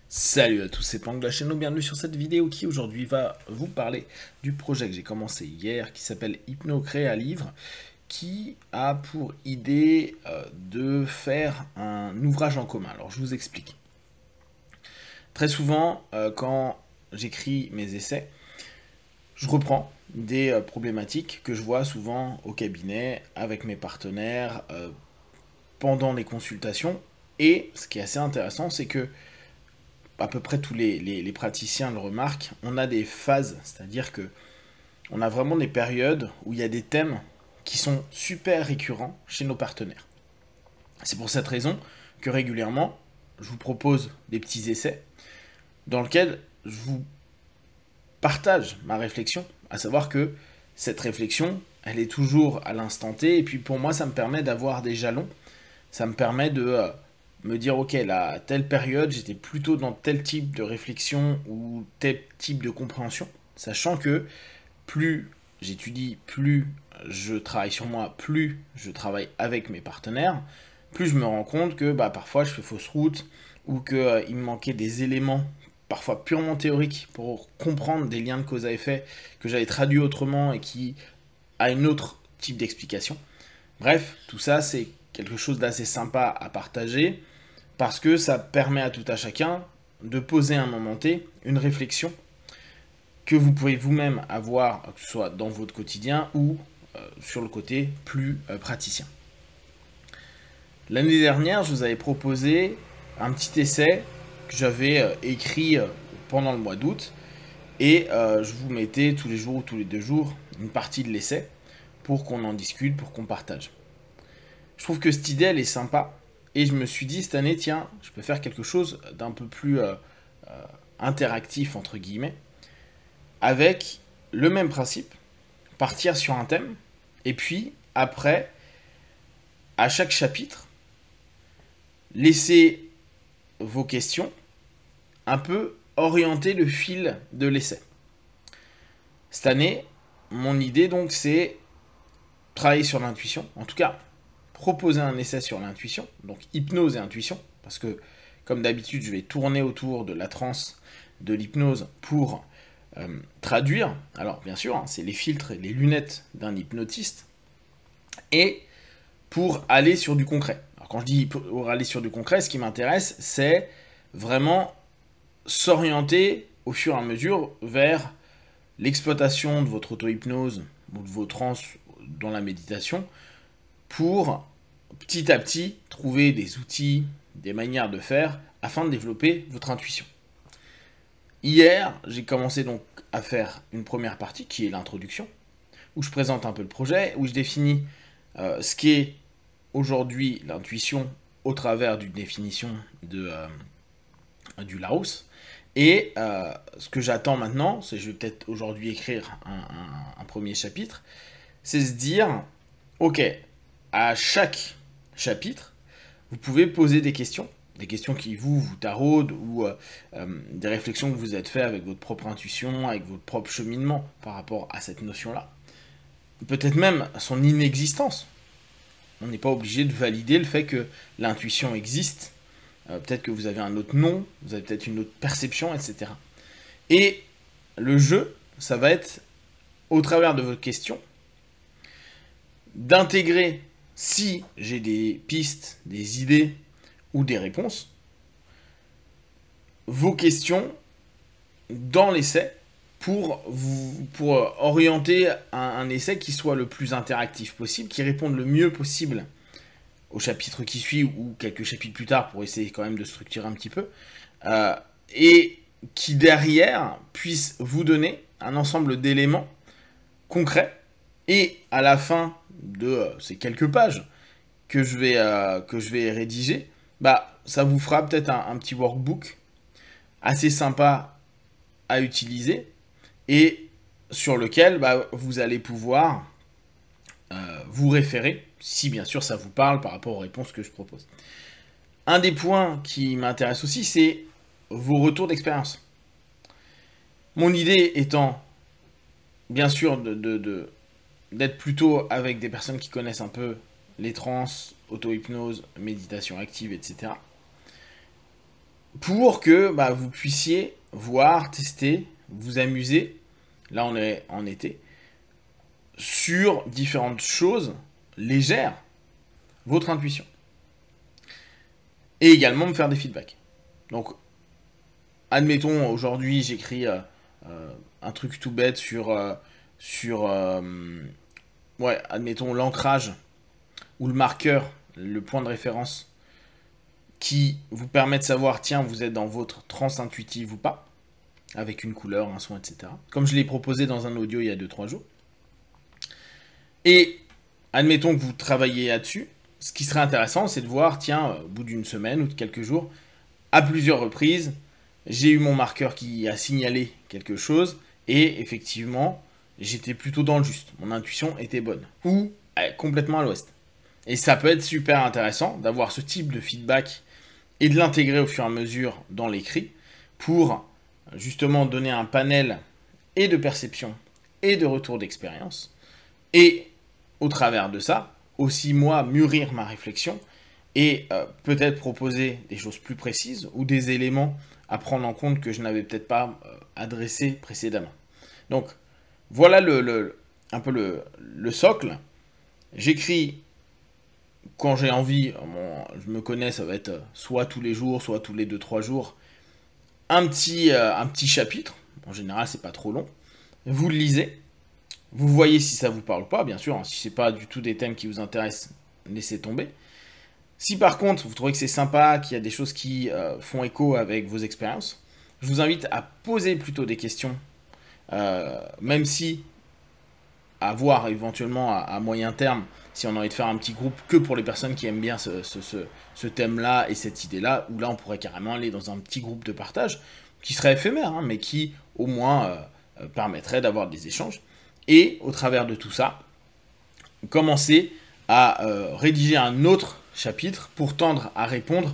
Salut à tous, c'est Planck de la chaîne, bienvenue sur cette vidéo qui aujourd'hui va vous parler du projet que j'ai commencé hier qui s'appelle Hypno Créer un livre, qui a pour idée de faire un ouvrage en commun. Alors je vous explique. Très souvent, quand j'écris mes essais, je reprends des problématiques que je vois souvent au cabinet avec mes partenaires pendant les consultations. Et ce qui est assez intéressant, c'est que à peu près tous les praticiens le remarquent, on a des phases, c'est-à-dire que on a vraiment des périodes où il y a des thèmes qui sont super récurrents chez nos partenaires. C'est pour cette raison que régulièrement, je vous propose des petits essais dans lesquels je vous partage ma réflexion, à savoir que cette réflexion, elle est toujours à l'instant T, et puis pour moi, ça me permet d'avoir des jalons, ça me permet de me dire, ok, là, à telle période, j'étais plutôt dans tel type de réflexion ou tel type de compréhension, sachant que plus j'étudie, plus je travaille sur moi, plus je travaille avec mes partenaires, plus je me rends compte que parfois je fais fausse route ou qu'il me manquait des éléments parfois purement théoriques pour comprendre des liens de cause à effet que j'avais traduits autrement et qui a une autre type d'explication. Bref, tout ça c'est quelque chose d'assez sympa à partager parce que ça permet à tout à chacun de poser un moment T, une réflexion que vous pouvez vous-même avoir, que ce soit dans votre quotidien ou sur le côté plus praticien. L'année dernière, je vous avais proposé un petit essai que j'avais écrit pendant le mois d'août et je vous mettais tous les jours ou tous les 2 jours une partie de l'essai pour qu'on en discute, pour qu'on partage. Je trouve que cette idée, elle est sympa et je me suis dit cette année, tiens, je peux faire quelque chose d'un peu plus interactif, entre guillemets, avec le même principe, partir sur un thème, et puis après, à chaque chapitre, laisser vos questions un peu orienter le fil de l'essai. Cette année, mon idée donc c'est travailler sur l'intuition, en tout cas proposer un essai sur l'intuition, donc hypnose et intuition, parce que comme d'habitude je vais tourner autour de la transe, de l'hypnose pour traduire, alors bien sûr, hein, c'est les filtres et les lunettes d'un hypnotiste, et pour aller sur du concret. Alors quand je dis pour aller sur du concret, ce qui m'intéresse, c'est vraiment s'orienter au fur et à mesure vers l'exploitation de votre auto-hypnose ou de vos trans dans la méditation pour petit à petit trouver des outils, des manières de faire afin de développer votre intuition. Hier, j'ai commencé donc à faire une première partie qui est l'introduction, où je présente un peu le projet, où je définis ce qu'est aujourd'hui l'intuition au travers d'une définition du Larousse. Et ce que j'attends maintenant, c'est je vais peut-être aujourd'hui écrire un premier chapitre, c'est se dire, ok, à chaque chapitre, vous pouvez poser des questions qui vous taraudent ou des réflexions que vous êtes fait avec votre propre intuition, avec votre propre cheminement par rapport à cette notion-là. Peut-être même son inexistence. On n'est pas obligé de valider le fait que l'intuition existe. Peut-être que vous avez un autre nom, vous avez peut-être une autre perception, etc. Et le jeu, ça va être, au travers de vos questions, d'intégrer, si j'ai des pistes, des idées ou des réponses, vos questions dans l'essai pour orienter un essai qui soit le plus interactif possible, qui réponde le mieux possible au chapitre qui suit ou quelques chapitres plus tard pour essayer quand même de structurer un petit peu, et qui derrière puisse vous donner un ensemble d'éléments concrets et à la fin de ces quelques pages que je vais rédiger, ça vous fera peut-être un petit workbook assez sympa à utiliser et sur lequel vous allez pouvoir vous référer, si bien sûr ça vous parle par rapport aux réponses que je propose. Un des points qui m'intéresse aussi, c'est vos retours d'expérience. Mon idée étant, bien sûr, d'être plutôt avec des personnes qui connaissent un peu les trans, auto-hypnose, méditation active, etc. pour que vous puissiez voir, tester, vous amuser, là on est en été, sur différentes choses légères, votre intuition. Et également me faire des feedbacks. Donc, admettons, aujourd'hui j'écris un truc tout bête admettons l'ancrage ou le marqueur, le point de référence qui vous permet de savoir, tiens, vous êtes dans votre transe intuitive ou pas, avec une couleur, un son, etc. Comme je l'ai proposé dans un audio il y a 2-3 jours. Et admettons que vous travaillez là-dessus, ce qui serait intéressant, c'est de voir, tiens, au bout d'une semaine ou de quelques jours, à plusieurs reprises, j'ai eu mon marqueur qui a signalé quelque chose, et effectivement, j'étais plutôt dans le juste. Mon intuition était bonne. Ou complètement à l'ouest. Et ça peut être super intéressant d'avoir ce type de feedback et de l'intégrer au fur et à mesure dans l'écrit pour justement donner un panel et de perception et de retour d'expérience. Et au travers de ça, aussi moi mûrir ma réflexion et peut-être proposer des choses plus précises ou des éléments à prendre en compte que je n'avais peut-être pas adressés précédemment. Donc voilà un peu le socle. J'écris quand j'ai envie, je me connais, ça va être soit tous les jours, soit tous les 2-3 jours, un petit chapitre. En général, c'est pas trop long. Vous le lisez. Vous voyez si ça vous parle pas, bien sûr. Si c'est pas du tout des thèmes qui vous intéressent, laissez tomber. Si par contre, vous trouvez que c'est sympa, qu'il y a des choses qui font écho avec vos expériences, je vous invite à poser plutôt des questions, même si à voir éventuellement à moyen terme, si on a envie de faire un petit groupe que pour les personnes qui aiment bien ce thème-là et cette idée-là, où là on pourrait carrément aller dans un petit groupe de partage, qui serait éphémère, hein, mais qui au moins permettrait d'avoir des échanges. Et au travers de tout ça, commencer à rédiger un autre chapitre pour tendre à répondre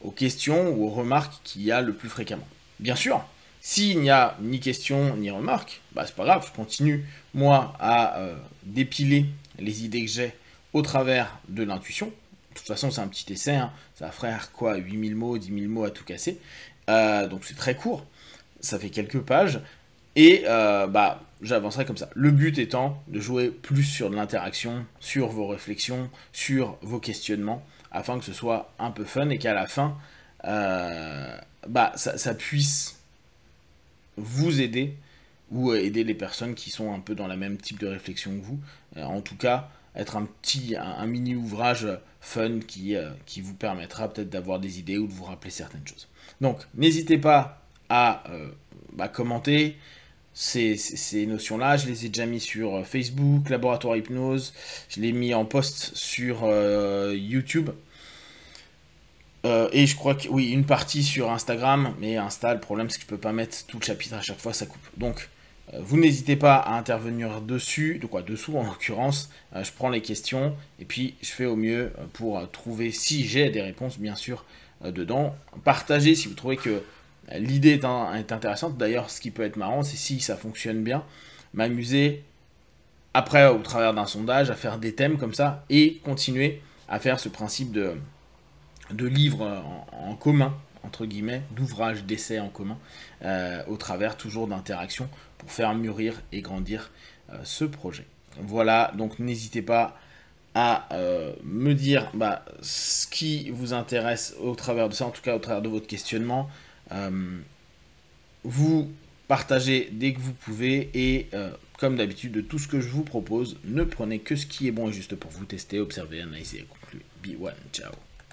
aux questions ou aux remarques qu'il y a le plus fréquemment. Bien sûr, s'il n'y a ni questions ni remarques, c'est pas grave, je continue moi à dépiler les idées que j'ai au travers de l'intuition. De toute façon, c'est un petit essai, hein. Ça va faire quoi, 8000 mots, 10 000 mots à tout casser. Donc c'est très court, ça fait quelques pages. Et j'avancerai comme ça. Le but étant de jouer plus sur de l'interaction, sur vos réflexions, sur vos questionnements, afin que ce soit un peu fun et qu'à la fin, ça puisse vous aider ou aider les personnes qui sont un peu dans la même type de réflexion que vous. En tout cas, être un mini ouvrage fun qui vous permettra peut-être d'avoir des idées ou de vous rappeler certaines choses. Donc, n'hésitez pas à commenter ces notions-là. Je les ai déjà mis sur Facebook, Laboratoire Hypnose. Je l'ai mis en post sur YouTube. Et je crois que, oui, une partie sur Instagram. Mais Insta, le problème, c'est que je peux pas mettre tout le chapitre à chaque fois, ça coupe. Donc, vous n'hésitez pas à intervenir dessus, dessous en l'occurrence. Je prends les questions et puis je fais au mieux pour trouver, si j'ai des réponses, bien sûr, dedans. Partagez si vous trouvez que l'idée est intéressante. D'ailleurs, ce qui peut être marrant, c'est si ça fonctionne bien, m'amuser après, au travers d'un sondage, à faire des thèmes comme ça et continuer à faire ce principe de livre en commun, entre guillemets, d'ouvrages, d'essais en commun, au travers toujours d'interactions pour faire mûrir et grandir ce projet. Voilà, donc n'hésitez pas à me dire ce qui vous intéresse au travers de ça, en tout cas au travers de votre questionnement. Vous partagez dès que vous pouvez et comme d'habitude de tout ce que je vous propose, ne prenez que ce qui est bon et juste pour vous tester, observer, analyser et conclure. Be one, ciao.